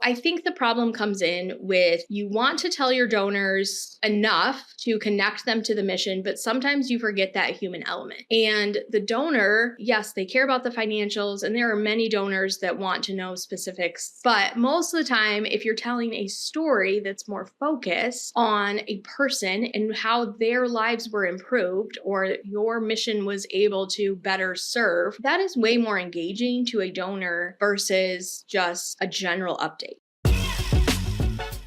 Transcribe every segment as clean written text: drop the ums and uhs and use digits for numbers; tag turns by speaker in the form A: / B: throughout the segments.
A: I think the problem comes in with you want to tell your donors enough to connect them to the mission, but sometimes you forget that human element. And the donor, yes, they care about the financials, and there are many donors that want to know specifics. But most of the time, if you're telling a story that's more focused on a person and how their lives were improved or your mission was able to better serve, that is way more engaging to a donor versus just a general update.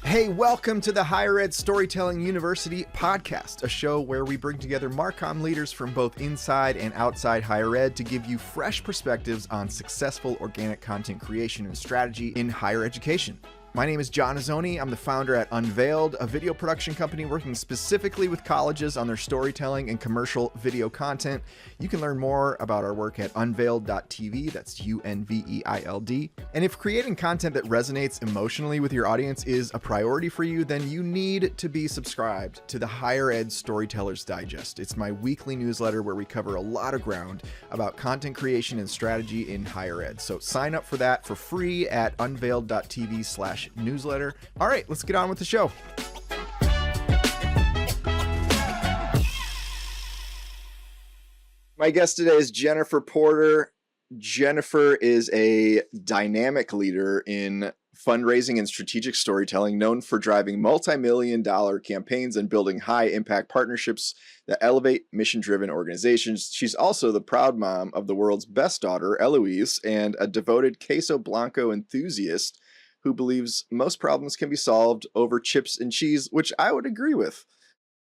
B: Hey, welcome to the Higher Ed Storytelling University podcast, a show where we bring together Marcom leaders from both inside and outside higher ed to give you fresh perspectives on successful organic content creation and strategy in higher education. My name is John Azoni. I'm the founder at Unveiled, a video production company working specifically with colleges on their storytelling and commercial video content. You can learn more about our work at unveiled.tv. That's UNVEILD. And if creating content that resonates emotionally with your audience is a priority for you, then you need to be subscribed to the Higher Ed Storytellers Digest. It's my weekly newsletter where we cover a lot of ground about content creation and strategy in higher ed. So sign up for that for free at unveiled.tv/newsletter. All right, let's get on with the show. My guest today is Jennifer Porter. Jennifer is a dynamic leader in fundraising and strategic storytelling, known for driving multi-million-dollar campaigns and building high-impact partnerships that elevate mission-driven organizations. She's also the proud mom of the world's best daughter, Eloise, and a devoted queso blanco enthusiast who believes most problems can be solved over chips and cheese, which I would agree with.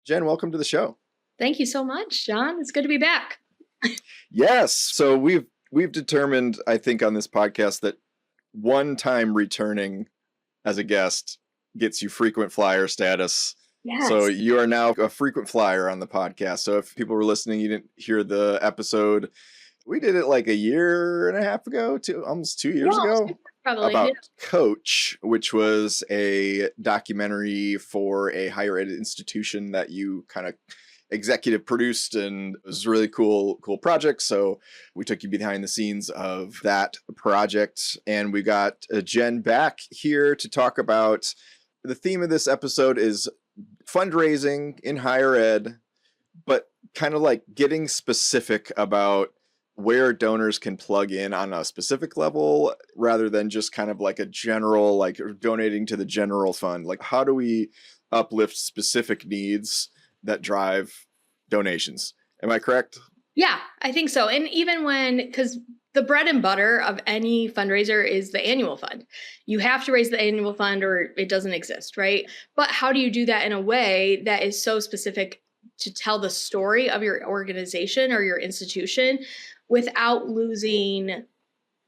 B: Jen, welcome to the show.
A: Thank you so much, John. It's good to be back.
B: Yes. So we've determined, I think, on this podcast that one time returning as a guest gets you frequent flyer status.
A: Yes.
B: So you are now a frequent flyer on the podcast. So if people were listening, you didn't hear the episode, we did it like a year and a half ago, almost 2 years ago.
A: Probably,
B: about Coach, which was a documentary for a higher ed institution that you kind of executive produced, and it was a really cool project. So we took you behind the scenes of that project, and we got Jen back here to talk about the theme of this episode is fundraising in higher ed, but kind of like getting specific about where donors can plug in on a specific level rather than just kind of like a general, like donating to the general fund. Like, how do we uplift specific needs that drive donations? Am I correct?
A: Yeah, I think so. And even because the bread and butter of any fundraiser is the annual fund. You have to raise the annual fund or it doesn't exist, right? But how do you do that in a way that is so specific to tell the story of your organization or your institution without losing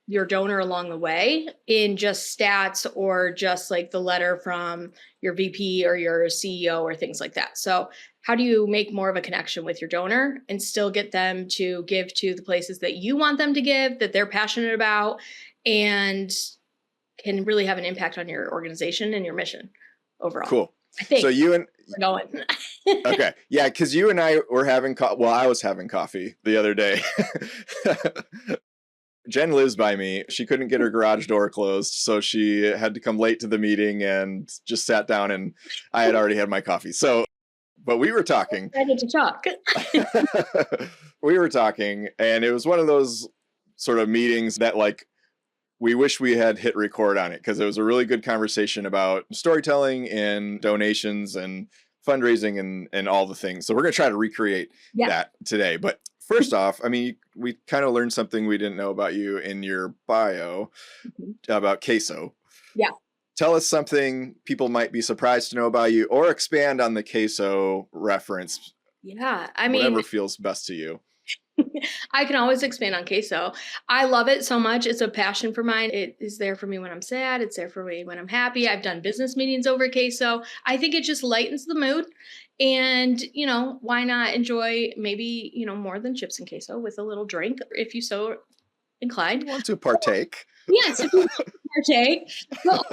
A: your donor along the way in just stats or just like the letter from your VP or your CEO or things like that? So how do you make more of a connection with your donor and still get them to give to the places that you want them to give, that they're passionate about, and can really have an impact on your organization and your mission overall?
B: Cool.
A: I think.
B: So you and
A: we're going.
B: Okay. Yeah, because you and I were having I was having coffee the other day. Jen lives by me. She couldn't get her garage door closed, so she had to come late to the meeting and just sat down, and I had already had my coffee. So, but we were talking.
A: I need to talk.
B: We were talking, and it was one of those sort of meetings that like we wish we had hit record on it, because it was a really good conversation about storytelling and donations and fundraising and all the things. So we're going to try to recreate that today. But first off, I mean, we kind of learned something we didn't know about you in your bio about queso.
A: Yeah.
B: Tell us something people might be surprised to know about you, or expand on the queso reference.
A: Yeah. I mean,
B: whatever feels best to you.
A: I can always expand on queso. I love it so much. It's a passion for mine. It is there for me when I'm sad. It's there for me when I'm happy. I've done business meetings over queso. I think it just lightens the mood. And, why not enjoy maybe, more than chips and queso with a little drink if you so inclined.
B: Want to partake.
A: Yes, if you want to partake. Well,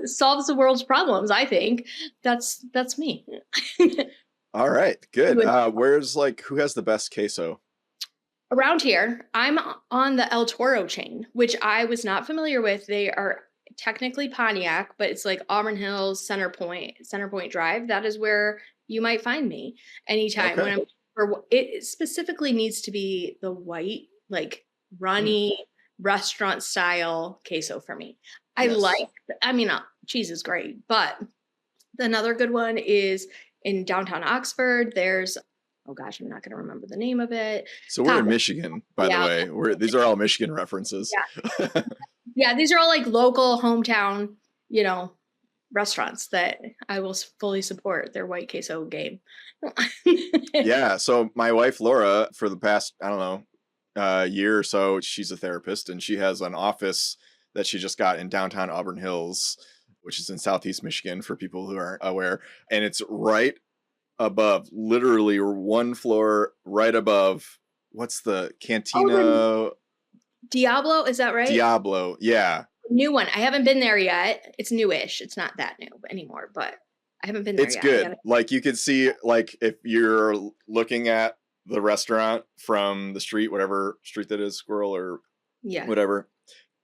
A: solves the world's problems, I think. That's me.
B: All right, good. Who has the best queso?
A: Around here, I'm on the El Toro chain, which I was not familiar with. They are technically Pontiac, but it's like Auburn Hills, Center Point Drive. That is where you might find me anytime when
B: Okay.
A: I'm, or it specifically needs to be the white, like
B: Mm,
A: runny restaurant style queso for me. I
B: yes.
A: like, I mean, cheese is great, but another good one is in downtown Oxford. There's, oh gosh, I'm not going to remember the name of it.
B: So we're in
A: Copper.
B: Michigan, by the
A: Yeah.
B: way. These are all Michigan references.
A: Yeah. Yeah. These are all like local hometown, you know, restaurants that I will fully support their white queso game.
B: Yeah. So my wife Laura, for the past, I don't know, year or so, she's a therapist, and she has an office that she just got in downtown Auburn Hills, which is in Southeast Michigan for people who aren't aware. And it's right above, literally one floor right above, what's the
A: Oh, the
B: Cantina
A: Diablo, is that right?
B: Diablo? Yeah.
A: New one. I haven't been there yet. It's newish. It's not that new anymore, but I haven't been there
B: It's
A: yet. I
B: good.
A: gotta.
B: Like you could see, like if you're looking at the restaurant from the street, whatever street that is, Squirrel or
A: Yeah.
B: whatever,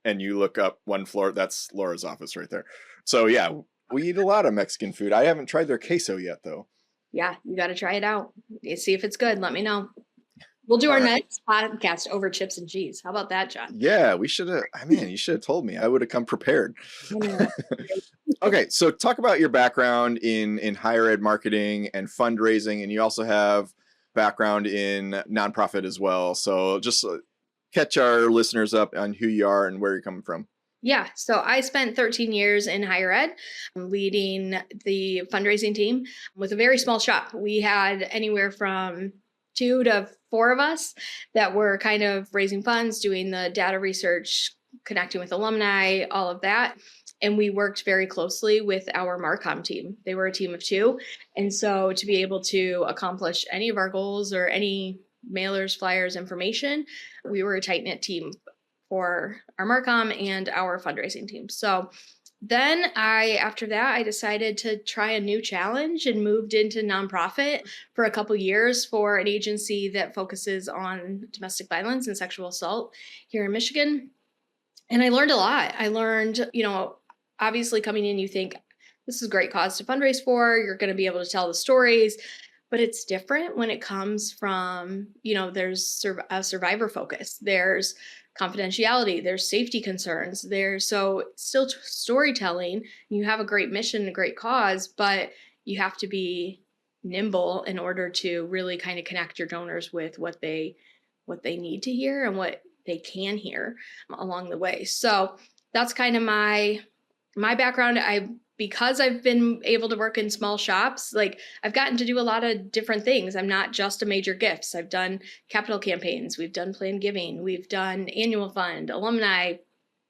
B: and you look up one floor, that's Laura's office right there. So yeah, we eat a lot of Mexican food. I haven't tried their queso yet though.
A: Yeah, you got to try it out. You see if it's good. Let me know. We'll do
B: All
A: our
B: right.
A: next podcast over chips and cheese. How about that, John?
B: Yeah, we should have. I mean, you should have told me. I would have come prepared.
A: I know.
B: Okay, so talk about your background in higher ed marketing and fundraising, and you also have background in nonprofit as well. So just catch our listeners up on who you are and where you're coming from.
A: Yeah, so I spent 13 years in higher ed leading the fundraising team with a very small shop. We had anywhere from 2 to 4 of us that were kind of raising funds, doing the data research, connecting with alumni, all of that. And we worked very closely with our Marcom team. They were a team of 2. And so to be able to accomplish any of our goals or any mailers, flyers, information, we were a tight knit team for our Marcom and our fundraising team. So then after that, I decided to try a new challenge and moved into nonprofit for a couple years for an agency that focuses on domestic violence and sexual assault here in Michigan. And I learned a lot. I learned, obviously coming in, you think this is a great cause to fundraise for, you're going to be able to tell the stories, but it's different when it comes from, there's a survivor focus, there's confidentiality, there's safety concerns, there's so still storytelling. You have a great mission, a great cause, but you have to be nimble in order to really kind of connect your donors with what they need to hear and what they can hear along the way. So that's kind of my background. Because I've been able to work in small shops, like I've gotten to do a lot of different things. I'm not just a major gifts. I've done capital campaigns, we've done planned giving, we've done annual fund, alumni,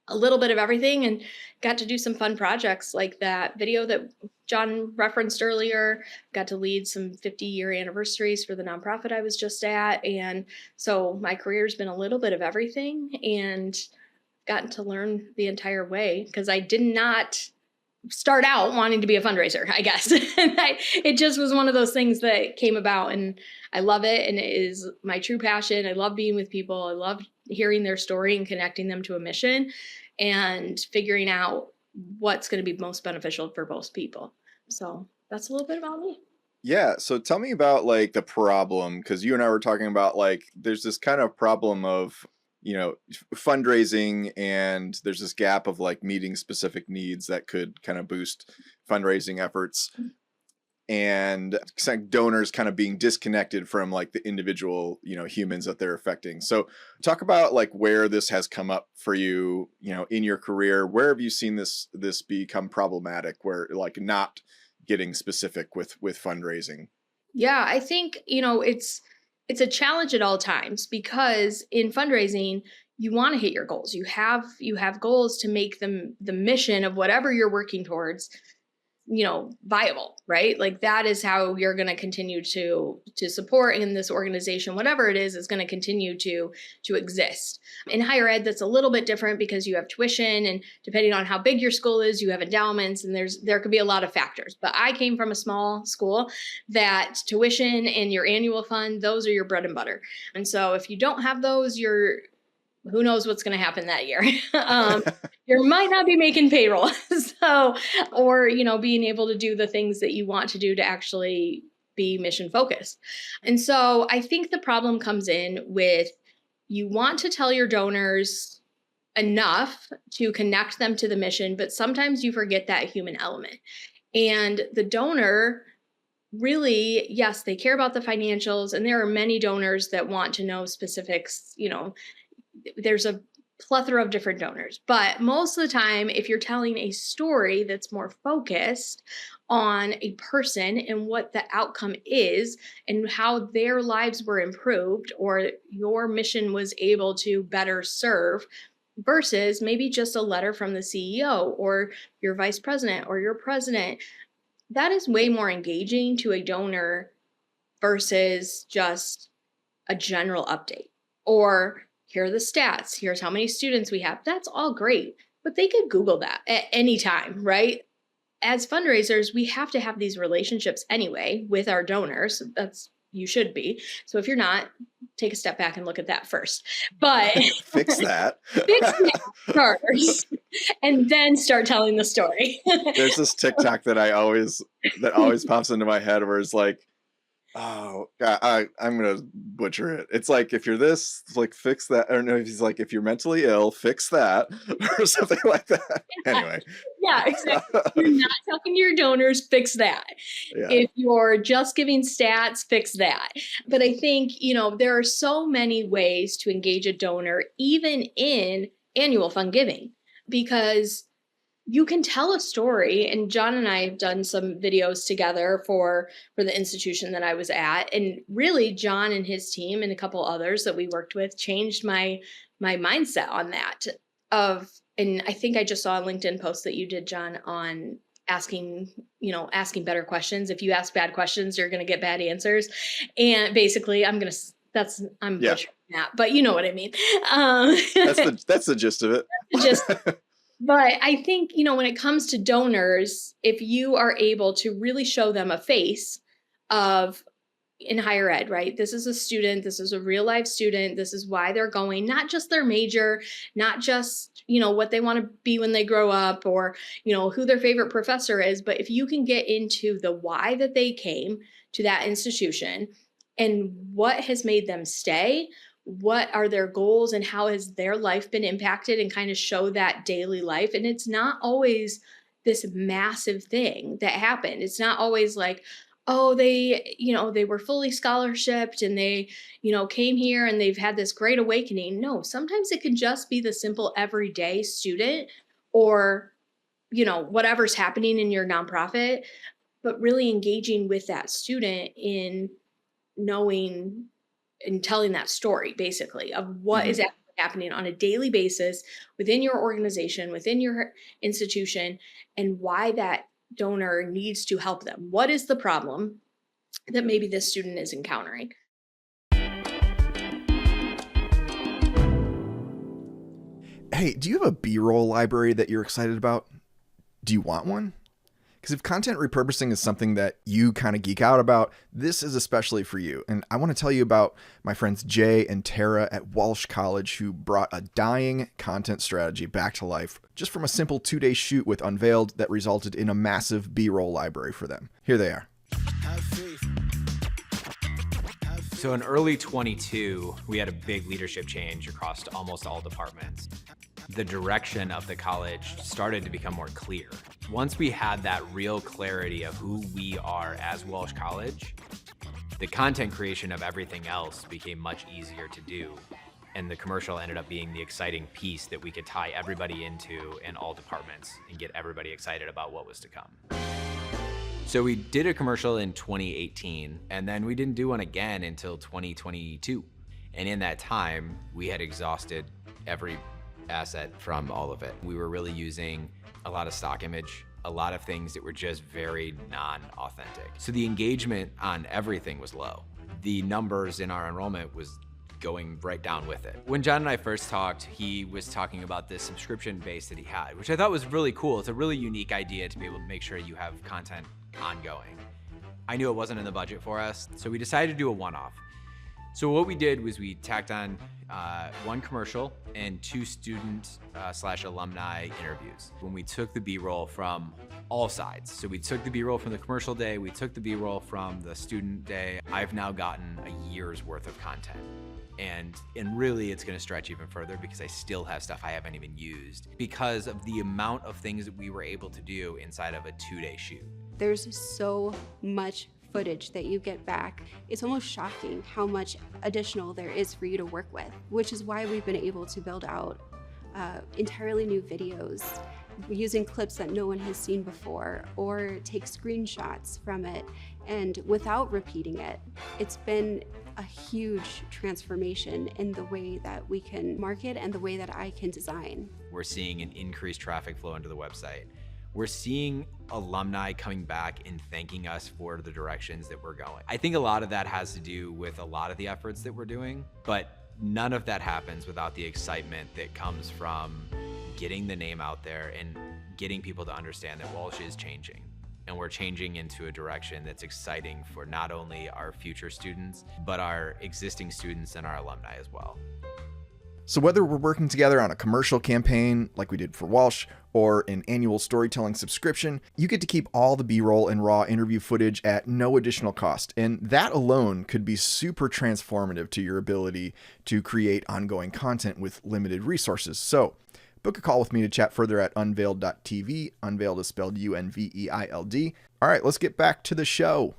A: a little bit of everything, and got to do some fun projects like that video that John referenced earlier. Got to lead some 50-year anniversaries for the nonprofit I was just at. And so my career's been a little bit of everything and gotten to learn the entire way because I did not start out wanting to be a fundraiser, I guess. It just was one of those things that came about, and I love it. And it is my true passion. I love being with people. I love hearing their story and connecting them to a mission and figuring out what's going to be most beneficial for both people. So that's a little bit about me.
B: Yeah, so tell me about like the problem, because you and I were talking about like there's this kind of problem of fundraising, and there's this gap of like meeting specific needs that could kind of boost fundraising efforts, and donors kind of being disconnected from like the individual humans that they're affecting. So talk about like where this has come up for you in your career. Where have you seen this become problematic, where like not getting specific with fundraising?
A: Yeah, I think, it's a challenge at all times because in fundraising, you want to hit your goals. You have goals to make them the mission of whatever you're working towards, viable, right? Like that is how you're going to continue to support in this organization, whatever it is going to continue to exist. In higher ed, that's a little bit different because you have tuition, and depending on how big your school is, you have endowments, and there could be a lot of factors. But I came from a small school that tuition and your annual fund, those are your bread and butter. And so if you don't have those, who knows what's going to happen that year. You might not be making payroll. So, or, being able to do the things that you want to do to actually be mission focused. And so I think the problem comes in with, you want to tell your donors enough to connect them to the mission, but sometimes you forget that human element. And the donor really, yes, they care about the financials, and there are many donors that want to know specifics. There's a plethora of different donors, but most of the time, if you're telling a story that's more focused on a person and what the outcome is and how their lives were improved or your mission was able to better serve, versus maybe just a letter from the CEO or your vice president or your president, that is way more engaging to a donor versus just a general update. Or here are the stats, here's how many students we have. That's all great, but they could Google that at any time, right? As fundraisers, we have to have these relationships anyway with our donors. You should be. So if you're not, take a step back and look at that first. But
B: fix that.
A: Fix that first, and then start telling the story.
B: There's this TikTok that always pops into my head where it's like, oh God, I'm gonna butcher it. It's like, if you're this, like, fix that. Or no, he's like, if you're mentally ill, fix that, or something like that.
A: Yeah.
B: Anyway.
A: Yeah, exactly. You're not talking to your donors, fix that. Yeah. If you're just giving stats, fix that. But I think, there are so many ways to engage a donor, even in annual fund giving, because you can tell a story. And John and I have done some videos together for the institution that I was at. And really, John and his team and a couple others that we worked with changed my mindset on that. And I think I just saw a LinkedIn post that you did, John, on asking better questions. If you ask bad questions, you're going to get bad answers. And basically, I'm butchering that, but you know what I mean.
B: That's the gist of it.
A: But I think, when it comes to donors, if you are able to really show them a face of, in higher ed, right? This is a student, this is a real life student, this is why they're going, not just their major, not just, what they want to be when they grow up, or, who their favorite professor is. But if you can get into the why that they came to that institution and what has made them stay, what are their goals and how has their life been impacted, and kind of show that daily life. And it's not always this massive thing that happened. It's not always like, oh, they were fully scholarshiped and they, came here and they've had this great awakening. No, sometimes it can just be the simple everyday student, or, whatever's happening in your nonprofit, but really engaging with that student in knowing and telling that story, basically, of what is actually happening on a daily basis within your organization, within your institution, and why that donor needs to help them. What is the problem that maybe this student is encountering?
B: Hey, do you have a B-roll library that you're excited about? Do you want one? Because if content repurposing is something that you kind of geek out about, this is especially for you. And I want to tell you about my friends Jay and Tara at Walsh College, who brought a dying content strategy back to life just from a simple 2-day shoot with Unveiled that resulted in a massive B-roll library for them. Here they are.
C: So in early 22, we had a big leadership change across almost all departments. The direction of the college started to become more clear. Once we had that real clarity of who we are as Walsh College, the content creation of everything else became much easier to do. And the commercial ended up being the exciting piece that we could tie everybody into in all departments and get everybody excited about what was to come. So we did a commercial in 2018, and then we didn't do one again until 2022. And in that time, we had exhausted every asset from all of it. We were really using a lot of stock image, a lot of things that were just very non-authentic. So the engagement on everything was low. The numbers in our enrollment was going right down with it. When John and I first talked, he was talking about this subscription base that he had, which I thought was really cool. It's a really unique idea to be able to make sure you have content ongoing. I knew it wasn't in the budget for us, so we decided to do a one-off. So what we did was we tacked on one commercial and 2 student slash alumni interviews. When we took the B-roll from all sides. So we took the B-roll from the commercial day, we took the B-roll from the student day. I've now gotten a year's worth of content. And really it's gonna stretch even further because I still have stuff I haven't even used because of the amount of things that we were able to do inside of a 2-day shoot.
D: There's so much footage that you get back. It's almost shocking how much additional there is for you to work with, which is why we've been able to build out entirely new videos using clips that no one has seen before or take screenshots from it and without repeating it. It's been a huge transformation in the way that we can market and the way that I can design.
C: We're seeing an increased traffic flow into the website. We're seeing alumni coming back and thanking us for the directions that we're going. I think a lot of that has to do with a lot of the efforts that we're doing, but none of that happens without the excitement that comes from getting the name out there and getting people to understand that Walsh is changing. And we're changing into a direction that's exciting for not only our future students, but our existing students and our alumni as well.
B: So whether we're working together on a commercial campaign like we did for Walsh or an annual storytelling subscription, you get to keep all the B-roll and raw interview footage at no additional cost. And that alone could be super transformative to your ability to create ongoing content with limited resources. So book a call with me to chat further at unveiled.tv. Unveiled is spelled UNVEILD. All right, let's get back to the show.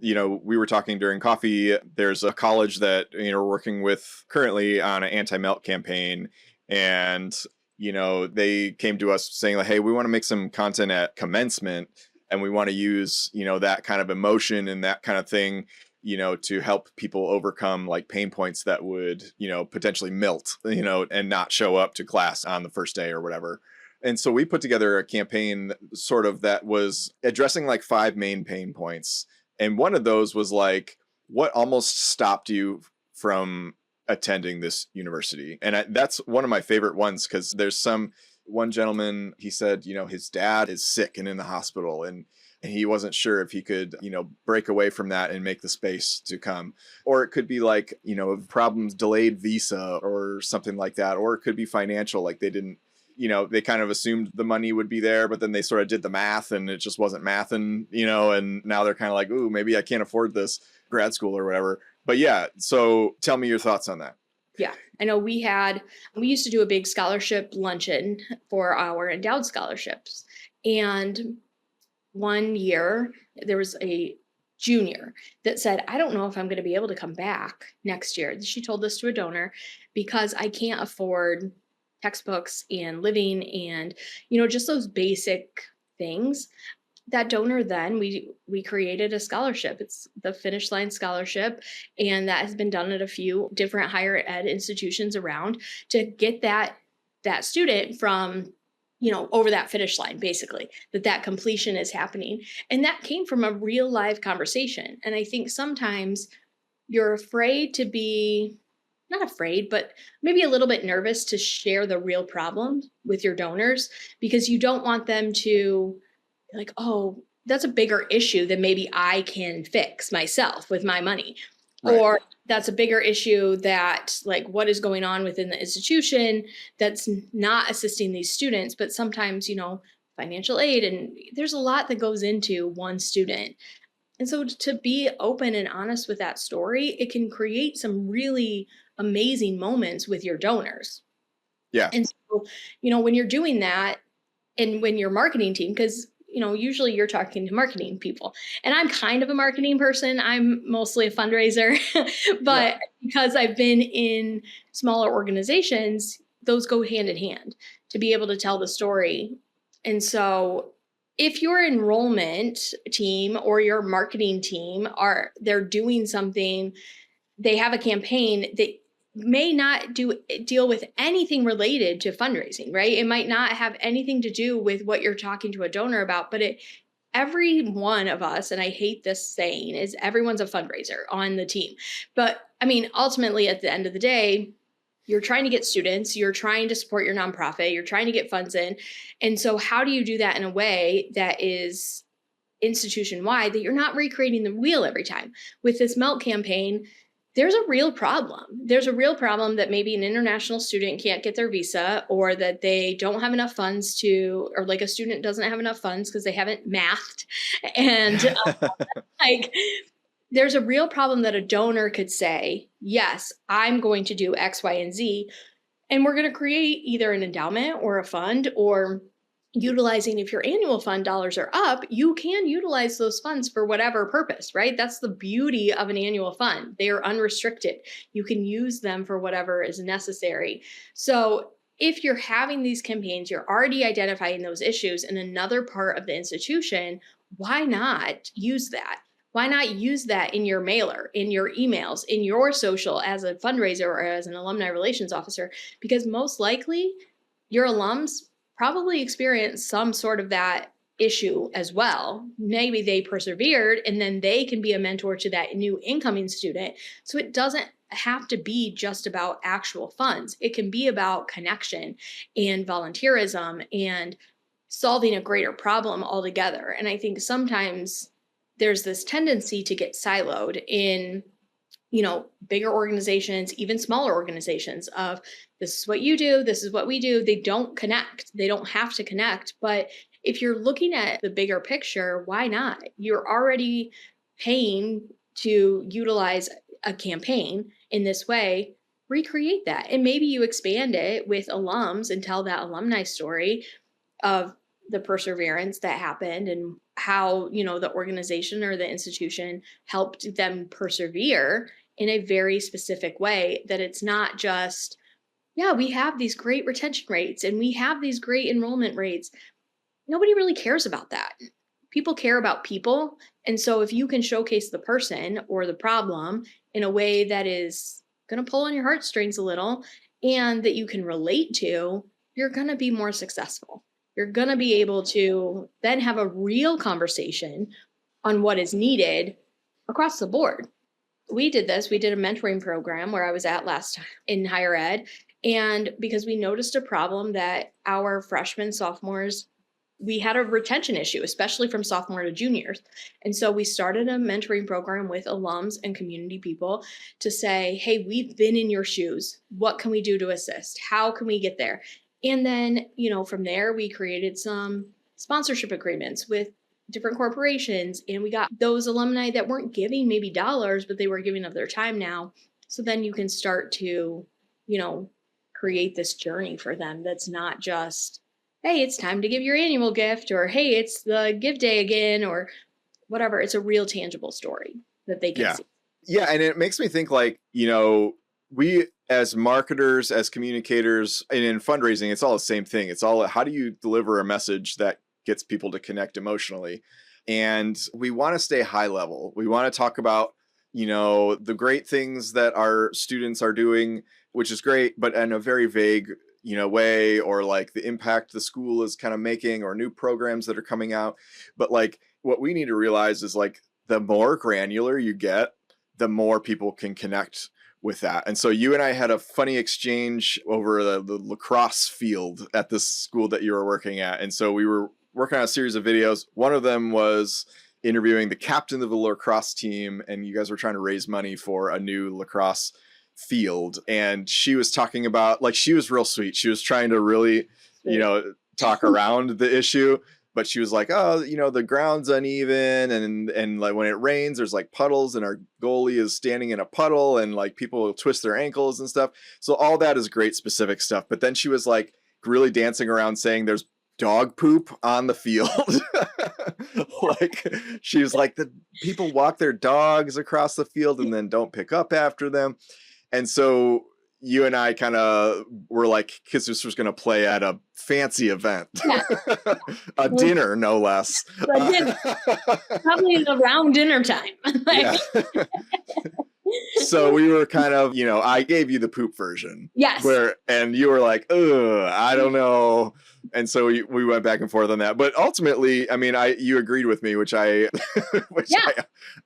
B: You know, we were talking during coffee, there's a college that, you know, we're working with currently on an anti-melt campaign. And, you know, they came to us saying like, hey, we want to make some content at commencement and we want to use, you know, that kind of emotion and that kind of thing, you know, to help people overcome like pain points that would, you know, potentially melt, you know, and not show up to class on the first day or whatever. And so we put together a campaign sort of that was addressing like 5 main pain points. And one of those was like, what almost stopped you from attending this university? And that's one of my favorite ones because there's one gentleman, he said, you know, his dad is sick and in the hospital and he wasn't sure if he could, you know, break away from that and make the space to come. Or it could be like, you know, problems, delayed visa or something like that. Or it could be financial, like they didn't, you know, they kind of assumed the money would be there, but then they sort of did the math and it just wasn't mathing, you know, and now they're kind of like, ooh, maybe I can't afford this grad school or whatever. But yeah, so tell me your thoughts on that.
A: Yeah, I know we used to do a big scholarship luncheon for our endowed scholarships. And one year there was a junior that said, I don't know if I'm going to be able to come back next year. She told this to a donor because I can't afford textbooks and living and, you know, just those basic things. That donor then, we created a scholarship. It's the Finish Line Scholarship. And that has been done at a few different higher ed institutions around to get that student from, you know, over that finish line, basically, that completion is happening. And that came from a real live conversation. And I think sometimes you're afraid to be, not afraid, but maybe a little bit nervous to share the real problem with your donors because you don't want them to be like, oh, that's a bigger issue than maybe I can fix myself with my money. Right. Or that's a bigger issue that like what is going on within the institution that's not assisting these students. But sometimes, you know, financial aid, and there's a lot that goes into one student. And so to be open and honest with that story, it can create some really amazing moments with your donors.
B: Yeah.
A: And so, you know, when you're doing that and when your marketing team, because, you know, usually you're talking to marketing people and I'm kind of a marketing person. I'm mostly a fundraiser, but because I've been in smaller organizations, those go hand in hand to be able to tell the story. And so if your enrollment team or your marketing team they're doing something, they have a campaign that may not deal with anything related to fundraising, right? It might not have anything to do with what you're talking to a donor about, but every one of us, and I hate this saying, is everyone's a fundraiser on the team. But I mean, ultimately at the end of the day, you're trying to get students, you're trying to support your nonprofit, you're trying to get funds in. And so how do you do that in a way that is institution-wide, that you're not recreating the wheel every time. With this melt campaign, there's a real problem. There's a real problem that maybe an international student can't get their visa, or that they don't have enough funds to, or like a student doesn't have enough funds because they haven't mathed. And like, there's a real problem that a donor could say, yes, I'm going to do X, Y, and Z. And we're going to create either an endowment or a fund, or utilizing, if your annual fund dollars are up, you can utilize those funds for whatever purpose, right? That's the beauty of an annual fund. They are unrestricted. You can use them for whatever is necessary. So if you're having these campaigns, you're already identifying those issues in another part of the institution, why not use that? Why not use that in your mailer, in your emails, in your social as a fundraiser or as an alumni relations officer? Because most likely your alums probably experience some sort of that issue as well. Maybe they persevered, and then they can be a mentor to that new incoming student. So it doesn't have to be just about actual funds. It can be about connection and volunteerism and solving a greater problem altogether. And I think sometimes there's this tendency to get siloed in, bigger organizations, even smaller organizations, of this is what you do, this is what we do. They don't connect. They don't have to connect. But if you're looking at the bigger picture, why not? You're already paying to utilize a campaign in this way. Recreate that. And maybe you expand it with alums and tell that alumni story of the perseverance that happened and how, the organization or the institution helped them persevere in a very specific way, that it's not just, yeah, we have these great retention rates and we have these great enrollment rates. Nobody really cares about that. People care about people. And so if you can showcase the person or the problem in a way that is going to pull on your heartstrings a little and that you can relate to, you're going to be more successful. You're going to be able to then have a real conversation on what is needed across the board. We did a mentoring program where I was at last time in higher ed. And because we noticed a problem that our freshmen, sophomores, we had a retention issue, especially from sophomore to juniors. And so we started a mentoring program with alums and community people to say, hey, we've been in your shoes. What can we do to assist? How can we get there? And then, from there, we created some sponsorship agreements with different corporations. And we got those alumni that weren't giving maybe dollars, but they were giving of their time now. So then you can start to, create this journey for them that's not just, hey, it's time to give your annual gift, or hey, it's the give day again, or whatever. It's a real tangible story that they can see.
B: Yeah. And it makes me think like, we as marketers, as communicators, and in fundraising, it's all the same thing. It's all, how do you deliver a message that gets people to connect emotionally? And we want to stay high level. We want to talk about, the great things that our students are doing, which is great, but in a very vague, way, or like the impact the school is kind of making, or new programs that are coming out. But like, what we need to realize is like, the more granular you get, the more people can connect with that. And so you and I had a funny exchange over the lacrosse field at this school that you were working at. And so we were working on a series of videos. One of them was interviewing the captain of the lacrosse team, and you guys were trying to raise money for a new lacrosse field. And she was talking about, like, she was real sweet. She was trying to really, talk around the issue. But she was like, oh, the ground's uneven, and like when it rains, there's like puddles, and our goalie is standing in a puddle, and like people will twist their ankles and stuff. So all that is great specific stuff. But then she was like really dancing around saying there's dog poop on the field. Like, she was like, the people walk their dogs across the field and then don't pick up after them. And so you and I kind of were like, because this was going to play at a fancy event, a dinner, no less.
A: Dinner. Probably around dinner time.
B: Yeah. So we were kind of, I gave you the poop version.
A: Yes.
B: And you were like, ugh, I don't know. And so we went back and forth on that. But ultimately, I mean, you agreed with me, which I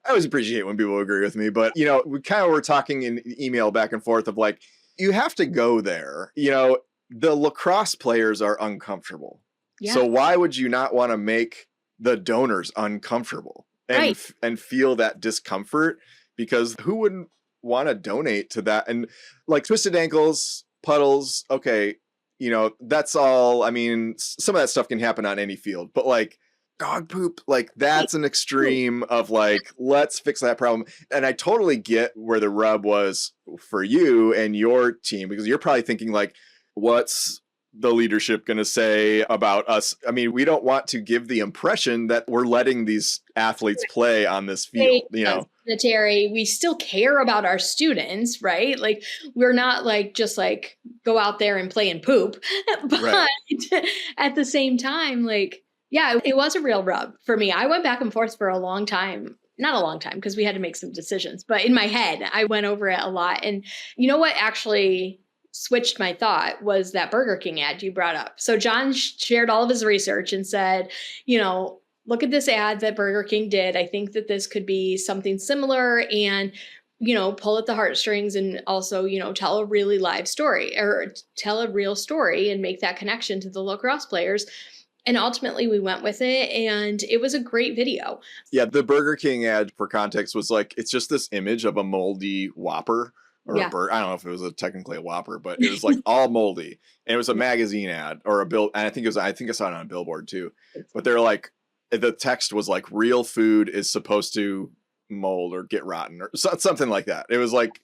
B: always appreciate when people agree with me. But, we kind of were talking in email back and forth of like, you have to go there. The lacrosse players are uncomfortable. Yeah. So why would you not want to make the donors uncomfortable and
A: Right.
B: and feel that discomfort, because who wouldn't want to donate to that? And like twisted ankles, puddles, okay, you know, that's all. I mean, some of that stuff can happen on any field, but like dog poop, like
A: Right.
B: that's an extreme of like, let's fix that problem. And I totally get where the rub was for you and your team, because you're probably thinking like, what's the leadership going to say about us? I mean, we don't want to give the impression that we're letting these athletes play on this field, you know?
A: Sanitary, we still care about our students, right? Like we're not like just like go out there and play and poop.
B: Right.
A: But at the same time, like, yeah, it was a real rub for me. I went back and forth for a long time. Not a long time because we had to make some decisions, but in my head, I went over it a lot. And you know what actually switched my thought was that Burger King ad you brought up. So John shared all of his research and said, you know, look at this ad that Burger King did. I think that this could be something similar and, you know, pull at the heartstrings and also, you know, tell a really live story or tell a real story and make that connection to the lacrosse players. And ultimately we went with it and it was a great video.
B: Yeah, the Burger King ad, for context, was like, it's just this image of a moldy Whopper or a
A: Yeah.
B: burger. I don't know if it was technically a Whopper, but it was like all moldy. And it was a magazine ad or a bill. And I think I saw it on a billboard too. But they're like, the text was like, real food is supposed to mold or get rotten or something like that. It was like,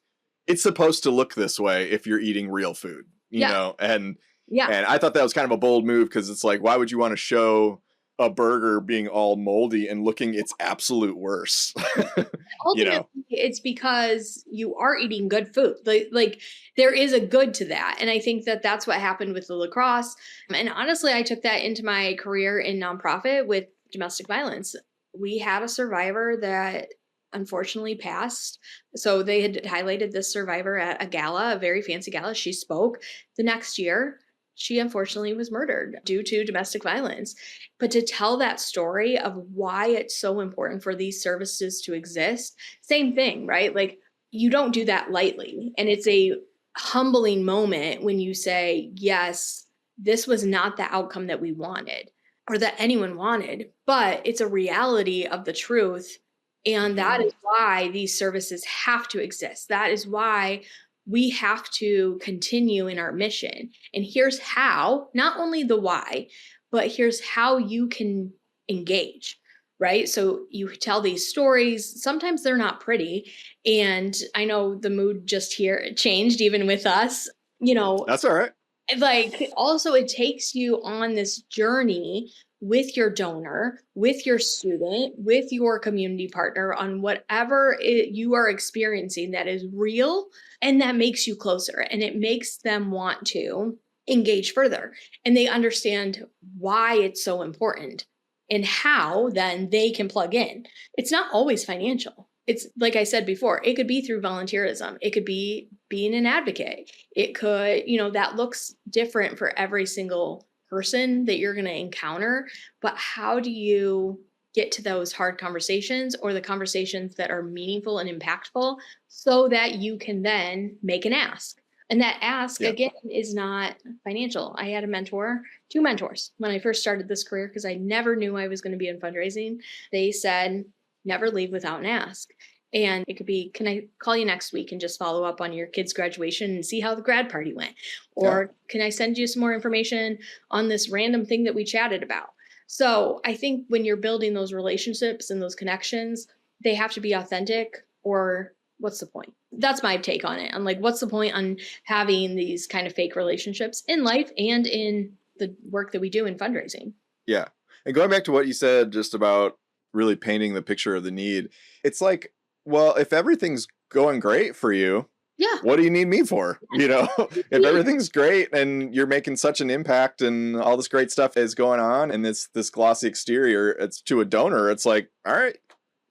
B: it's supposed to look this way if you're eating real food, you
A: Yeah.
B: know? And
A: Yeah.
B: I thought that was kind of a bold move, because it's like, why would you want to show a burger being all moldy and looking its absolute worst? You
A: Ultimately,
B: know?
A: it's because you are eating good food. Like there is a good to that. And I think that that's what happened with the lacrosse. And honestly, I took that into my career in nonprofit with domestic violence. We had a survivor that unfortunately passed. So they had highlighted this survivor at a gala, a very fancy gala. She spoke the next year. She unfortunately was murdered due to domestic violence. But to tell that story of why it's so important for these services to exist, same thing, right? Like you don't do that lightly. And it's a humbling moment when you say, yes, this was not the outcome that we wanted or that anyone wanted, but it's a reality of the truth. And that is why these services have to exist. That is why we have to continue in our mission. And here's how, not only the why, but here's how you can engage, right? So you tell these stories. Sometimes they're not pretty. And I know the mood just here changed, even with us, you know,
B: That's all right.
A: like also it takes you on this journey with your donor, with your student, with your community partner on whatever you are experiencing that is real and that makes you closer and it makes them want to engage further and they understand why it's so important and how then they can plug in. It's not always financial. It's like I said before, it could be through volunteerism. It could be being an advocate. It could, you know, that looks different for every single person that you're going to encounter. But how do you get to those hard conversations or the conversations that are meaningful and impactful so that you can then make an ask? And that ask,
B: Yeah.
A: again, is not financial. I had a mentor, two mentors when I first started this career because I never knew I was going to be in fundraising. They said, never leave without an ask. And it could be, can I call you next week and just follow up on your kid's graduation and see how the grad party went? Or can I send you some more information on this random thing that we chatted about? So I think when you're building those relationships and those connections, they have to be authentic or what's the point? That's my take on it. I'm like, what's the point on having these kind of fake relationships in life and in the work that we do in fundraising?
B: Yeah. And going back to what you said just about really painting the picture of the need, it's like, well, if everything's going great for you,
A: Yeah.
B: what do you need me for? You know, if everything's great and you're making such an impact and all this great stuff is going on and this glossy exterior, it's to a donor, it's like, all right,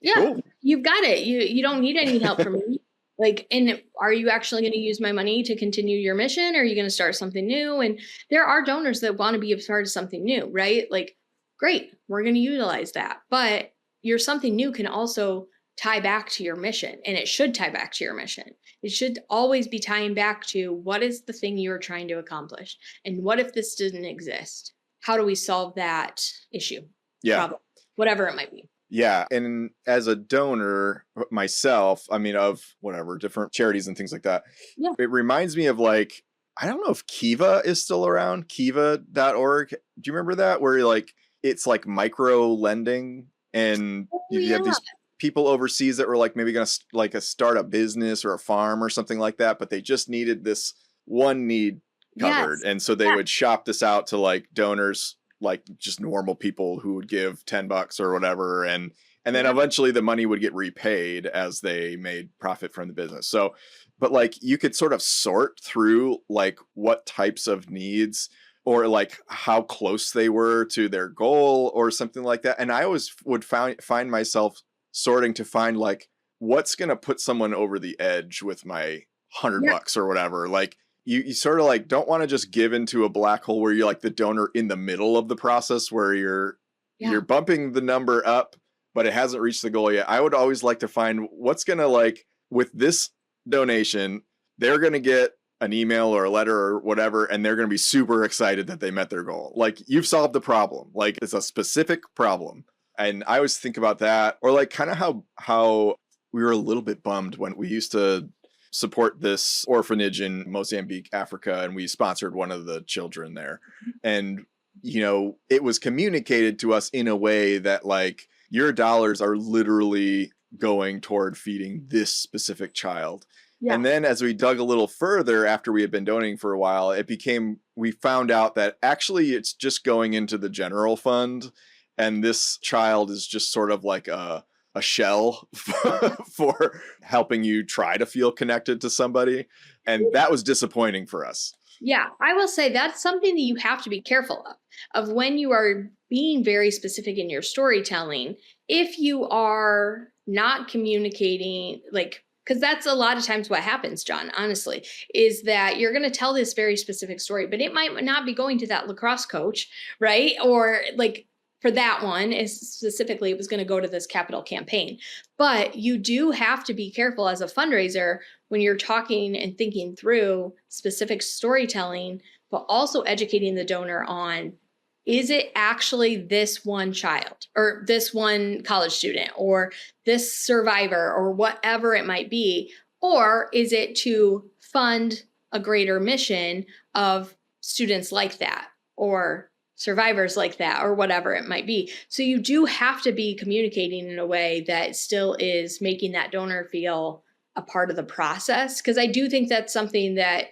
A: Yeah,
B: cool.
A: you've got it. You don't need any help from me. Like, and are you actually going to use my money to continue your mission? Or are you going to start something new? And there are donors that want to be a part of something new, right? Like, great, we're going to utilize that. But your something new can also tie back to your mission, and it should tie back to your mission. It should always be tying back to what is the thing you're trying to accomplish? And what if this didn't exist? How do we solve that issue?
B: Yeah.
A: Problem? whatever it might be.
B: Yeah. And as a donor myself, I mean, of whatever, different charities and things like that,
A: Yeah.
B: it reminds me of like, I don't know if Kiva is still around, kiva.org. Do you remember that? Where like, it's like micro lending and you have these people overseas that were like maybe going to like start a business or a farm or something like that, but they just needed this one need covered.
A: Yes.
B: And so they would shop this out to like donors, like just normal people who would give $10 or whatever. And then eventually the money would get repaid as they made profit from the business. So, but like you could sort of sort through like what types of needs or like how close they were to their goal or something like that. And I always would find myself sorting to find like, what's going to put someone over the edge with my $100 or whatever. Like, you sort of like don't want to just give into a black hole where you're like the donor in the middle of the process where you're bumping the number up, but it hasn't reached the goal yet. I would always like to find what's going to like with this donation, they're going to get an email or a letter or whatever, and they're going to be super excited that they met their goal. Like you've solved the problem. Like it's a specific problem. And I always think about that, or like kind of how we were a little bit bummed when we used to support this orphanage in Mozambique, Africa, and we sponsored one of the children there. And, you know, it was communicated to us in a way that like your dollars are literally going toward feeding this specific child. Yeah. And then as we dug a little further after we had been donating for a while, we found out that actually it's just going into the general fund. And this child is just sort of like a shell for helping you try to feel connected to somebody. And that was disappointing for us.
A: Yeah, I will say that's something that you have to be careful of when you are being very specific in your storytelling. If you are not communicating, like, because that's a lot of times what happens, John, honestly, is that you're going to tell this very specific story, but it might not be going to that lacrosse coach, right? Or like, for that one, specifically, it was going to go to this capital campaign. But you do have to be careful as a fundraiser when you're talking and thinking through specific storytelling, but also educating the donor on, is it actually this one child or this one college student or this survivor or whatever it might be? Or is it to fund a greater mission of students like that or survivors like that or whatever it might be? So you do have to be communicating in a way that still is making that donor feel a part of the process. Because I do think that's something that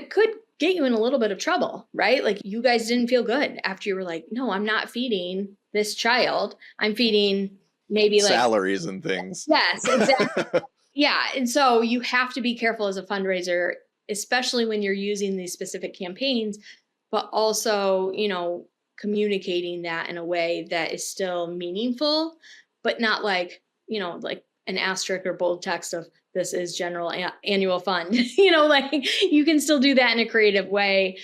A: could get you in a little bit of trouble, right? Like you guys didn't feel good after you were like, no, I'm not feeding this child. I'm feeding maybe like
B: salaries and things.
A: Yes, exactly. Yeah. And so you have to be careful as a fundraiser, especially when you're using these specific campaigns, but also, you know, communicating that in a way that is still meaningful, but not like, you know, like an asterisk or bold text of this is general annual fund, you know, like you can still do that in a creative way.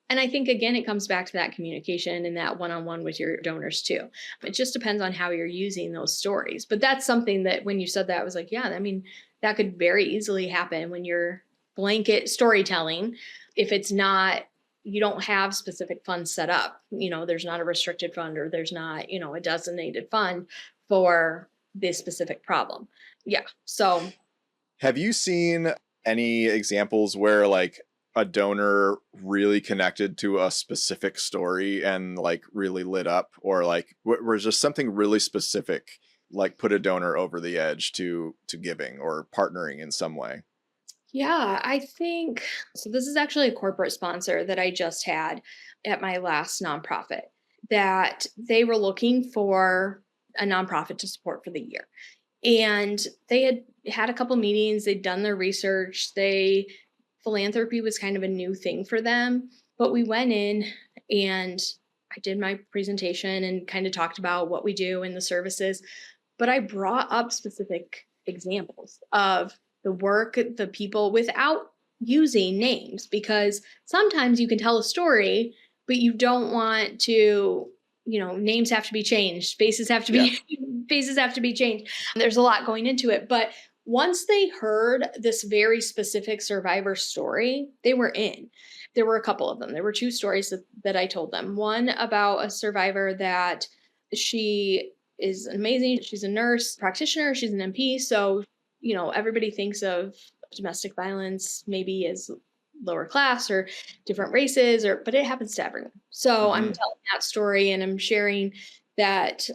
A: And I think, again, it comes back to that communication and that one-on-one with your donors too. It just depends on how you're using those stories. But that's something that when you said that, I was like, yeah, I mean, that could very easily happen when you're blanket storytelling. If it's not, you don't have specific funds set up, you know, there's not a restricted fund or there's not, you know, a designated fund for this specific problem. Yeah. So
B: have you seen any examples where like a donor really connected to a specific story and like really lit up, or like where just something really specific like put a donor over the edge to giving or partnering in some way?
A: Yeah, I think so. This is actually a corporate sponsor that I just had at my last nonprofit, that they were looking for a nonprofit to support for the year. And they had a couple meetings, they'd done their research, philanthropy was kind of a new thing for them. But we went in and I did my presentation and kind of talked about what we do and the services. But I brought up specific examples of the work, the people, without using names, because sometimes you can tell a story, but you don't want to, you know, names have to be changed, faces have to be changed. There's a lot going into it. But once they heard this very specific survivor story, they were in. There were a couple of them. There were two stories that I told them. One about a survivor that she is amazing. She's a nurse practitioner. She's an MP. So, everybody thinks of domestic violence maybe as lower class or different races, but it happens to everyone. So I'm telling that story, and I'm sharing that,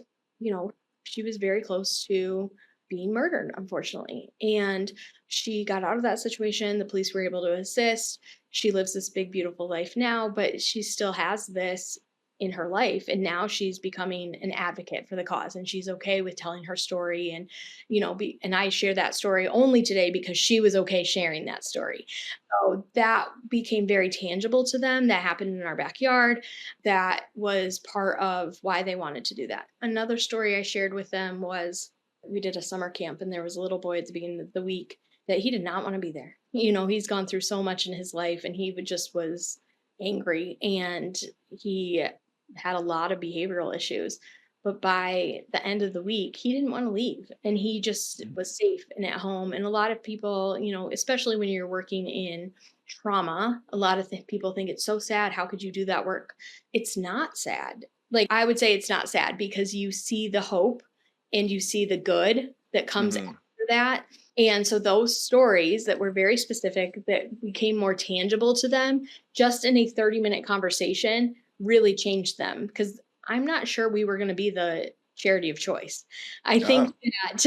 A: she was very close to being murdered, unfortunately. And she got out of that situation. The police were able to assist. She lives this big, beautiful life now, but she still has this in her life. And now she's becoming an advocate for the cause, and she's okay with telling her story. And, and I share that story only today because she was okay sharing that story. So that became very tangible to them. That happened in our backyard. That was part of why they wanted to do that. Another story I shared with them was we did a summer camp, and there was a little boy at the beginning of the week that he did not want to be there. He's gone through so much in his life, and he just was angry, and he had a lot of behavioral issues. But by the end of the week, he didn't want to leave, and he just was safe and at home. And a lot of people, especially when you're working in trauma, a lot of people think it's so sad. How could you do that work? It's not sad. Like, I would say it's not sad because you see the hope and you see the good that comes after that. And so those stories that were very specific, that became more tangible to them, just in a 30-minute conversation, really changed them, because I'm not sure we were going to be the charity of choice. I think that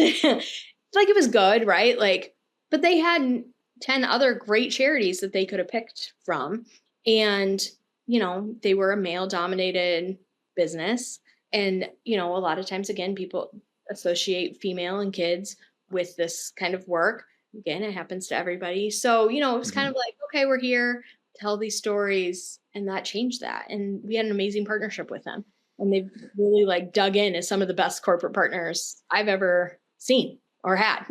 A: like, it was good, right? Like, but they had 10 other great charities that they could have picked from. And, they were a male dominated business. And, a lot of times, again, people associate female and kids with this kind of work. Again, it happens to everybody. So, it was kind of like, okay, we're here, tell these stories. And that changed that. And we had an amazing partnership with them. And they've really dug in as some of the best corporate partners I've ever seen or had.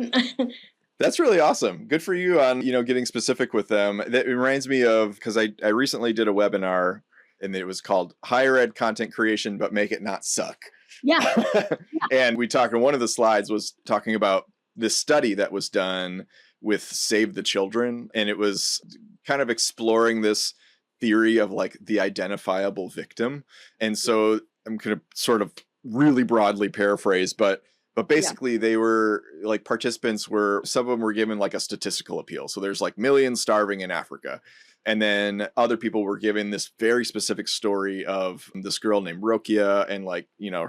B: That's really awesome. Good for you on, getting specific with them. That reminds me of, because I recently did a webinar, and it was called Higher Ed Content Creation, but Make It Not Suck.
A: Yeah.
B: And we talked, and one of the slides was talking about this study that was done with Save the Children. And it was kind of exploring this theory of the identifiable victim. And so I'm going to sort of really broadly paraphrase, but basically they were participants some of them were given a statistical appeal. So there's millions starving in Africa. And then other people were given this very specific story of this girl named Rokia and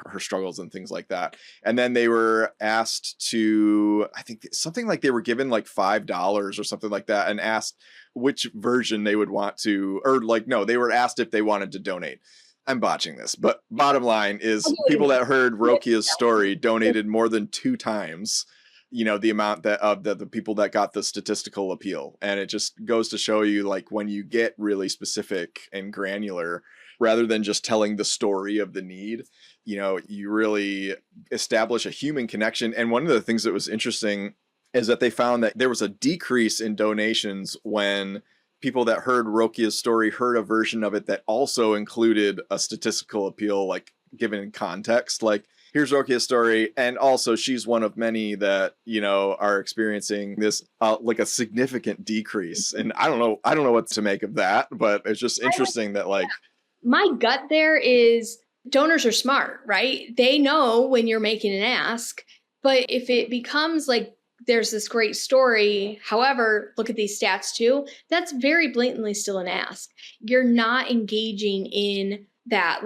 B: her struggles and things like that. And then they were asked to, I think something they were given $5 or something like that, and asked which version they would want to, or no, they were asked if they wanted to donate. I'm botching this, but bottom line is people that heard Rokia's story donated more than 2 times the amount that of the people that got the statistical appeal. And it just goes to show you, when you get really specific and granular, rather than just telling the story of the need, you really establish a human connection. And one of the things that was interesting is that they found that there was a decrease in donations when people that heard Rokia's story heard a version of it that also included a statistical appeal, given in context, here's Rokia's story, and also she's one of many that are experiencing this a significant decrease. And I don't know what to make of that, but it's just interesting that
A: my gut there is donors are smart, right? They know when you're making an ask, but if it becomes there's this great story, however, look at these stats too, that's very blatantly still an ask. You're not engaging in that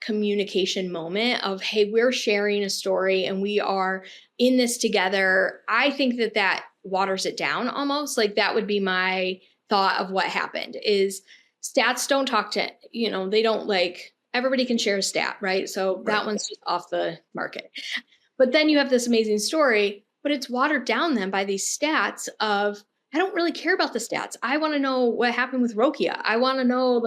A: communication moment of, hey, we're sharing a story and we are in this together. I think that waters it down almost. That would be my thought of what happened is stats don't talk to, they don't everybody can share a stat, right? So that one's just off the market. But then you have this amazing story, but it's watered down then by these stats of, I don't really care about the stats. I want to know what happened with Rokia. I want to know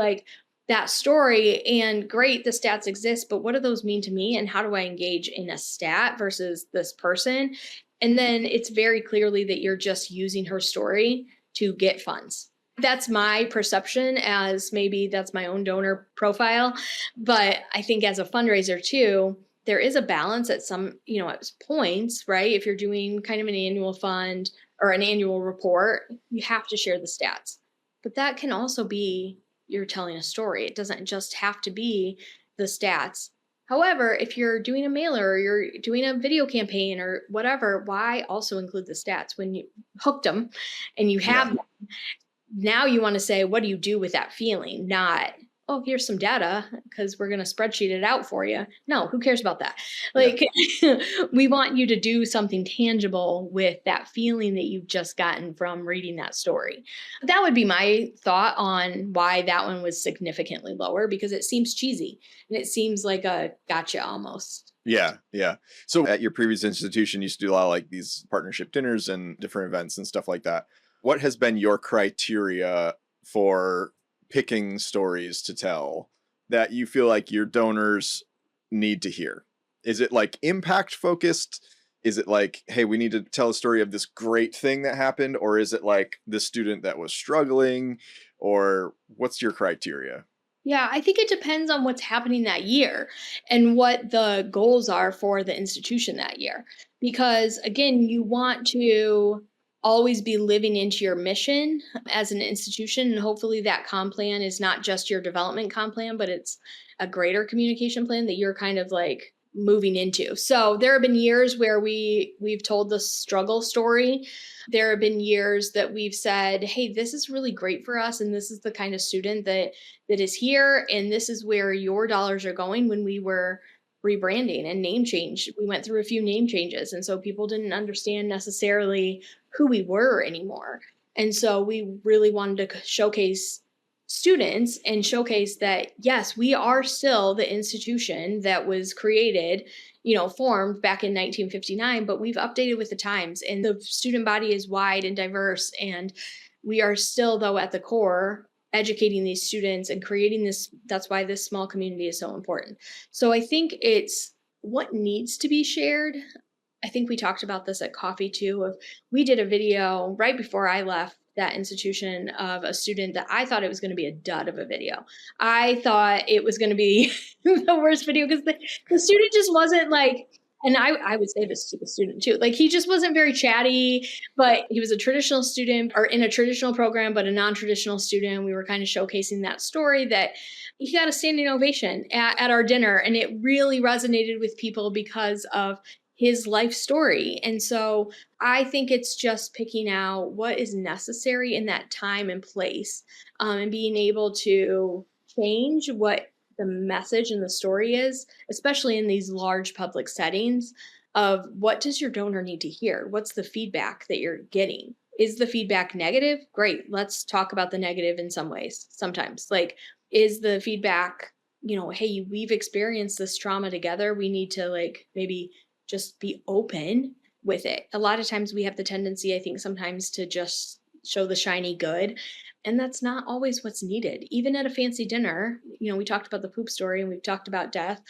A: that story, and great, the stats exist, but what do those mean to me? And how do I engage in a stat versus this person? And then it's very clearly that you're just using her story to get funds. That's my perception, as maybe that's my own donor profile. But I think as a fundraiser too, there is a balance at some, at points, right? If you're doing kind of an annual fund or an annual report, you have to share the stats. But that can also be you're telling a story. It doesn't just have to be the stats. However, if you're doing a mailer or you're doing a video campaign or whatever, why also include the stats when you hooked them and you have
B: Yeah.
A: them? Now you want to say, what do you do with that feeling? Not, oh, here's some data because we're going to spreadsheet it out for you. No, who cares about that? Like, we want you to do something tangible with that feeling that you've just gotten from reading that story. That would be my thought on why that one was significantly lower, because it seems cheesy and it seems like a gotcha almost.
B: Yeah, yeah. So at your previous institution, you used to do a lot of like these partnership dinners and different events and stuff like that. What has been your criteria for picking stories to tell that you feel like your donors need to hear? Is it like impact focused? Is it like, hey, we need to tell a story of this great thing that happened? Or is it like the student that was struggling? Or what's your criteria?
A: Yeah, I think it depends on what's happening that year and what the goals are for the institution that year. Because again, you want to always be living into your mission as an institution. And hopefully that comp plan is not just your development comp plan, but it's a greater communication plan that you're kind of like moving into. So there have been years where we've told the struggle story. There have been years that we've said, hey, this is really great for us. And this is the kind of student that is here. And this is where your dollars are going. When we were rebranding and name change, we went through a few name changes. And so people didn't understand necessarily who we were anymore. And so we really wanted to showcase students and showcase that, yes, we are still the institution that was created, formed back in 1959, but we've updated with the times and the student body is wide and diverse. And we are still, though, at the core, educating these students and creating this. That's why this small community is so important. So I think it's what needs to be shared. I think we talked about this at coffee too. We did a video right before I left that institution of a student that I thought it was going to be a dud of a video. I thought it was going to be the worst video because the student just wasn't like, and I would say this to the student too, like he just wasn't very chatty, but he was a traditional student or in a traditional program, but a non-traditional student. We were kind of showcasing that story that he got a standing ovation at our dinner. And it really resonated with people because of his life story. And so I think it's just picking out what is necessary in that time and place, and being able to change what the message and the story is, especially in these large public settings, of what does your donor need to hear? What's the feedback that you're getting? Is the feedback negative? Great. Let's talk about the negative in some ways. Sometimes, like, is the feedback, hey, we've experienced this trauma together. We need to like maybe just be open with it. A lot of times we have the tendency, I think, sometimes to just show the shiny good. And that's not always what's needed. Even at a fancy dinner, we talked about the poop story and we've talked about death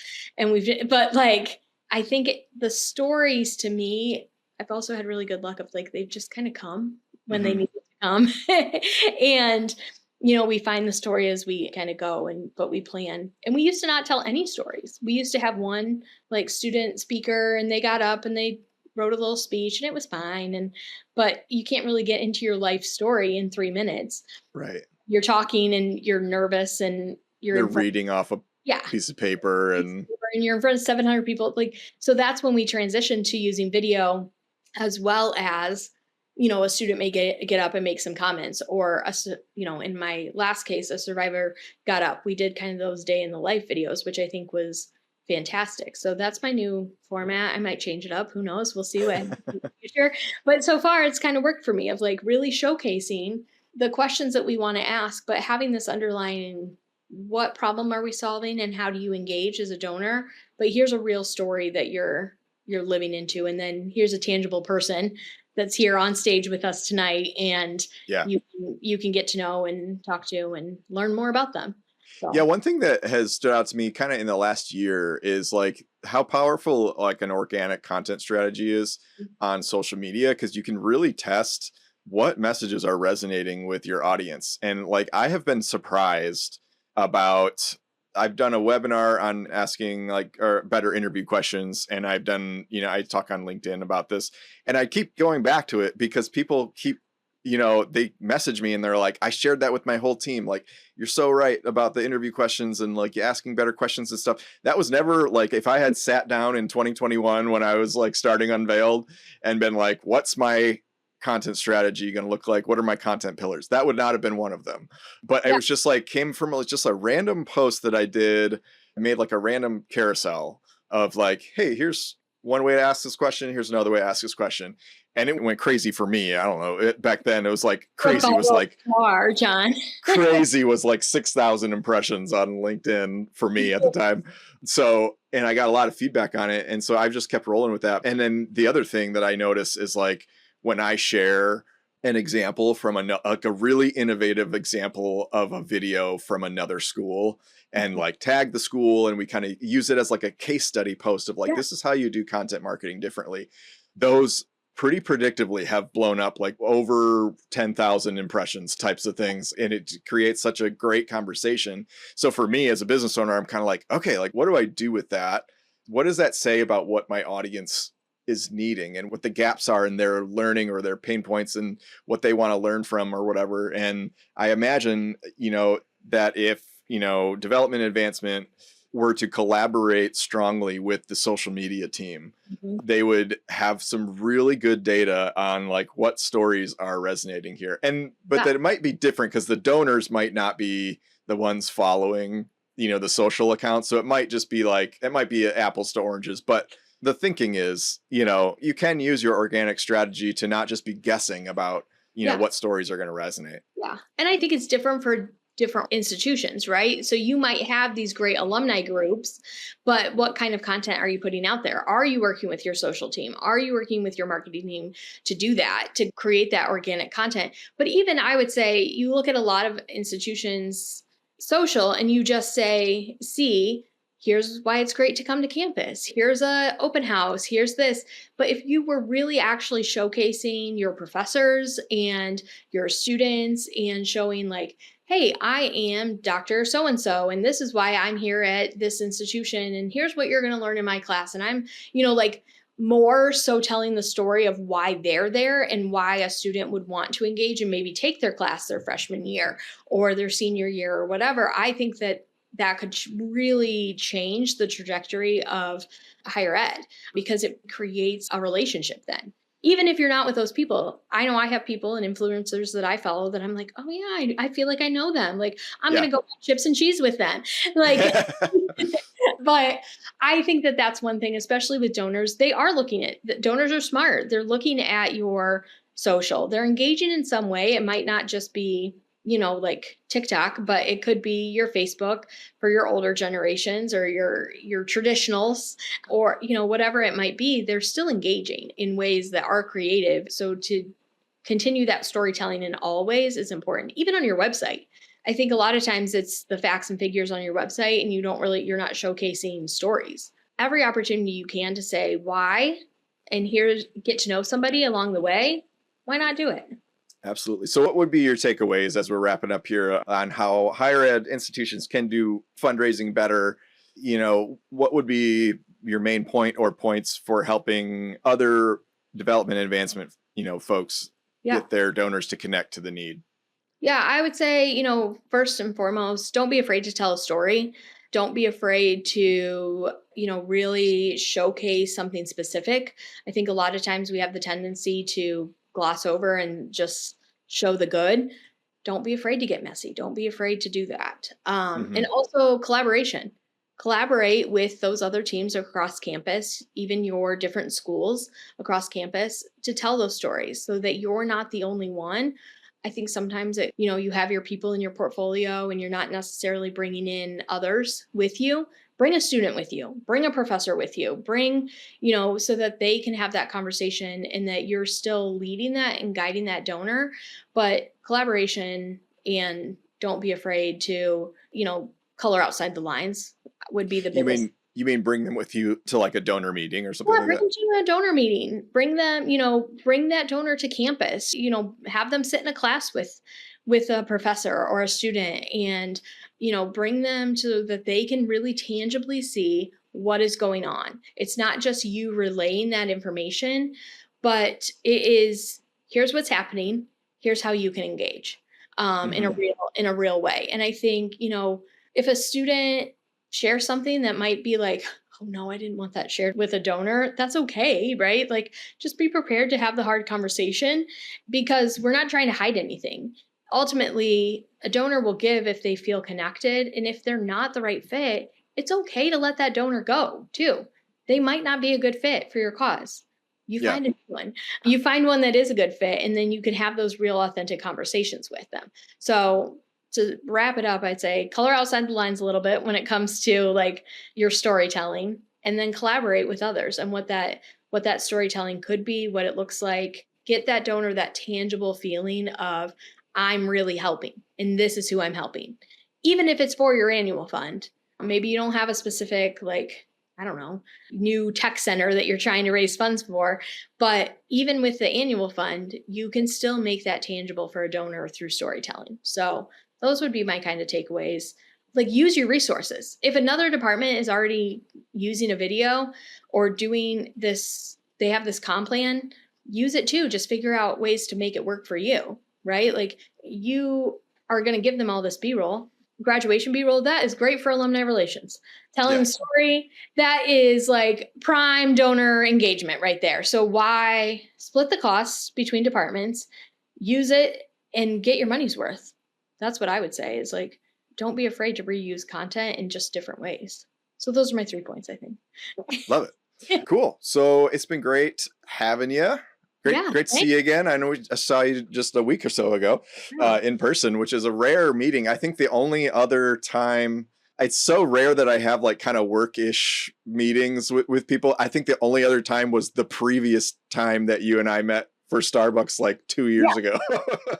A: but like, I think the stories to me, I've also had really good luck of like, they've just kind of come when they need to come. And, we find the story as we kind of go but we plan. And we used to not tell any stories. We used to have one like student speaker and they got up and they wrote a little speech and it was fine. But you can't really get into your life story in 3 minutes.
B: Right.
A: You're talking and you're nervous and
B: they're reading off a piece of paper and
A: you're in front of 700 people. Like, so that's when we transitioned to using video, as well as, a student may get up and make some comments, or in my last case, a survivor got up. We did kind of those day in the life videos, which I think was fantastic. So that's my new format. I might change it up. Who knows? We'll see what in the future. But so far it's kind of worked for me of like really showcasing the questions that we want to ask, but having this underlying, what problem are we solving and how do you engage as a donor? But here's a real story that you're living into. And then here's a tangible person that's here on stage with us tonight. And you can get to know and talk to and learn more about them. So.
B: Yeah, one thing that has stood out to me kind of in the last year is like how powerful like an organic content strategy is on social media, because you can really test what messages are resonating with your audience. And like I have been surprised about, I've done a webinar on asking like or better interview questions, and I've done, I talk on LinkedIn about this, and I keep going back to it because people keep they message me and they're like, I shared that with my whole team. Like, you're so right about the interview questions and like asking better questions and stuff. That was never like, if I had sat down in 2021 when I was like starting Unveiled and been like, what's my content strategy going to look like? What are my content pillars? That would not have been one of them. But it was just like, came from just a random post that I did. I made like a random carousel of like, hey, here's one way to ask this question. Here's another way to ask this question. And it went crazy for me. I don't know. Back then it was like crazy was like
A: John.
B: crazy was like 6,000 impressions on LinkedIn for me at the time. So, and I got a lot of feedback on it. And so I've just kept rolling with that. And then the other thing that I notice is like when I share an example from like a really innovative example of a video from another school and like tag the school, and we kind of use it as like a case study post of like, this is how you do content marketing differently. Those pretty predictably have blown up like over 10,000 impressions types of things. And it creates such a great conversation. So for me as a business owner, I'm kind of like, okay, like what do I do with that? What does that say about what my audience is needing and what the gaps are in their learning or their pain points and what they want to learn from or whatever? And I imagine, that if, development advancement were to collaborate strongly with the social media team, they would have some really good data on like what stories are resonating here. But that it might be different because the donors might not be the ones following, the social accounts. So it might just be like, it might be apples to oranges, but the thinking is, you can use your organic strategy to not just be guessing about, what stories are going to resonate.
A: Yeah. And I think it's different for different institutions, right? So you might have these great alumni groups, but what kind of content are you putting out there? Are you working with your social team? Are you working with your marketing team to do that, to create that organic content? But even I would say you look at a lot of institutions social and you just say, see, here's why it's great to come to campus. Here's a open house. Here's this. But if you were really actually showcasing your professors and your students and showing like, hey, I am Dr. So-and-so, and this is why I'm here at this institution, and here's what you're going to learn in my class. And I'm, like more so telling the story of why they're there and why a student would want to engage and maybe take their class their freshman year or their senior year or whatever. I think that could really change the trajectory of higher ed because it creates a relationship then. Even if you're not with those people, I know I have people and influencers that I follow that I'm like, oh yeah, I feel like I know them. Like I'm going to go have chips and cheese with them. Like, but I think that that's one thing, especially with donors, they are looking at, donors are smart. They're looking at your social, they're engaging in some way. It might not just be, like TikTok, but it could be your Facebook for your older generations or your traditionals or, whatever it might be. They're still engaging in ways that are creative. So to continue that storytelling in all ways is important, even on your website. I think a lot of times it's the facts and figures on your website and you're not showcasing stories. Every opportunity you can to say why and get to know somebody along the way, why not do it?
B: Absolutely. So what would be your takeaways as we're wrapping up here on how higher ed institutions can do fundraising better? What would be your main point or points for helping other development advancement, folks get their donors to connect to the need?
A: Yeah, I would say, first and foremost, don't be afraid to tell a story. Don't be afraid to, really showcase something specific. I think a lot of times we have the tendency to gloss over and just show the good. Don't be afraid to get messy. Don't be afraid to do that. And also collaboration. Collaborate with those other teams across campus, even your different schools across campus, to tell those stories so that you're not the only one. I think sometimes you have your people in your portfolio and you're not necessarily bringing in others with you. Bring a student with you, bring a professor with you, bring, so that they can have that conversation and that you're still leading that and guiding that donor. But collaboration, and don't be afraid to, color outside the lines would be the biggest.
B: You mean bring them with you to like a donor meeting or something like
A: bring
B: that?
A: them to a donor meeting. Bring them, bring that donor to campus. Have them sit in a class with a professor or a student and, bring them so that they can really tangibly see what is going on. It's not just you relaying that information, but it is, here's what's happening. here's how you can engage in a real way. And I think, if a student shares something that might be like, oh no, I didn't want that shared with a donor, that's okay, right? Like, just be prepared to have the hard conversation, because we're not trying to hide anything. Ultimately, a donor will give if they feel connected. And if they're not the right fit, it's okay to let that donor go too. They might not be a good fit for your cause. You find a new one. You find one that is a good fit, and then you can have those real authentic conversations with them. So to wrap it up, I'd say color outside the lines a little bit when it comes to like your storytelling, and then collaborate with others and what that storytelling could be, what it looks like. Get that donor that tangible feeling of, I'm really helping, and this is who I'm helping. Even if it's for your annual fund, maybe you don't have a specific, like, I don't know, new tech center that you're trying to raise funds for. But even with the annual fund, you can still make that tangible for a donor through storytelling. So those would be my kind of takeaways. Like, use your resources. If another department is already using a video or doing this, they have this comp plan, use it too. Just figure out ways to make it work for you, right? Like, you are going to give them all this B-roll. Graduation B-roll, that is great for alumni relations. Telling the story, that is like prime donor engagement right there. So why split the costs between departments, use it, and get your money's worth? That's what I would say, is like, don't be afraid to reuse content in just different ways. So those are my 3 points, I think.
B: Love it. Cool. So it's been great having you. Great to see you again. I know I saw you just a week or so ago in person, which is a rare meeting. I think the only other time, it's so rare that I have like kind of work-ish meetings with people. I think the only other time was the previous time that you and I met for Starbucks like 2 years ago.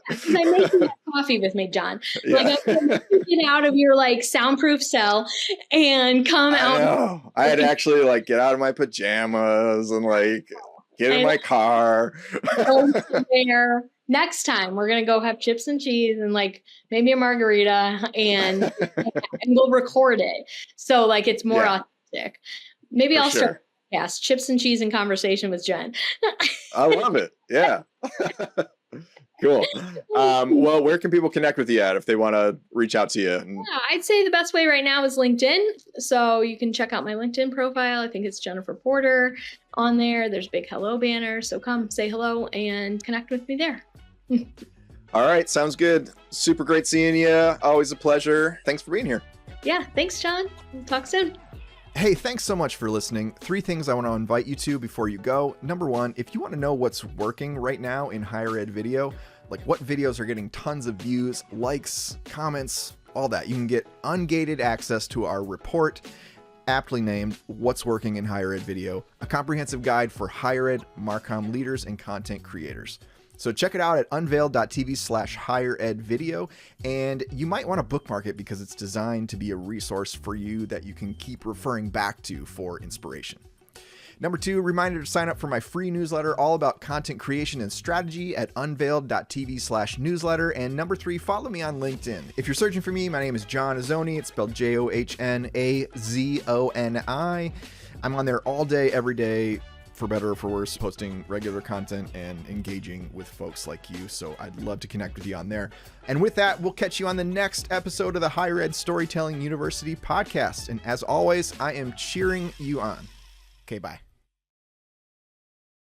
A: Because I make you coffee with me, John. Like, I'm going to get out of your like soundproof cell and come out.
B: I know. I had to actually like get out of my pajamas and like get in my car.
A: There. Next time we're going to go have chips and cheese and like maybe a margarita, and we'll record it. So like it's more authentic. Maybe I'll start chips and cheese in conversation with Jen.
B: I love it. Yeah. Cool. Well, where can people connect with you at if they want to reach out to you?
A: I'd say the best way right now is LinkedIn. So you can check out my LinkedIn profile. I think it's Jennifer Porter on there. There's a big hello banner. So come say hello and connect with me there.
B: All right. Sounds good. Super great seeing you. Always a pleasure. Thanks for being here.
A: Yeah. Thanks, John. We'll talk soon.
B: Hey, thanks so much for listening. 3 things I want to invite you to before you go. Number 1, if you want to know what's working right now in higher ed video, like what videos are getting tons of views, likes, comments, all that, you can get ungated access to our report, aptly named What's Working in Higher Ed Video, a comprehensive guide for higher ed Marcom leaders and content creators. So check it out at unveiled.tv/higheredvideo, and you might want to bookmark it because it's designed to be a resource for you that you can keep referring back to for inspiration. Number 2, reminder to sign up for my free newsletter all about content creation and strategy at unveiled.tv/newsletter. And number 3, follow me on LinkedIn. If you're searching for me, my name is John Azoni. It's spelled JOHNAZONI. I'm on there all day, every day, for better or for worse, posting regular content and engaging with folks like you. So I'd love to connect with you on there. And with that, we'll catch you on the next episode of the Higher Ed Storytelling University podcast. And as always, I am cheering you on. Okay, bye.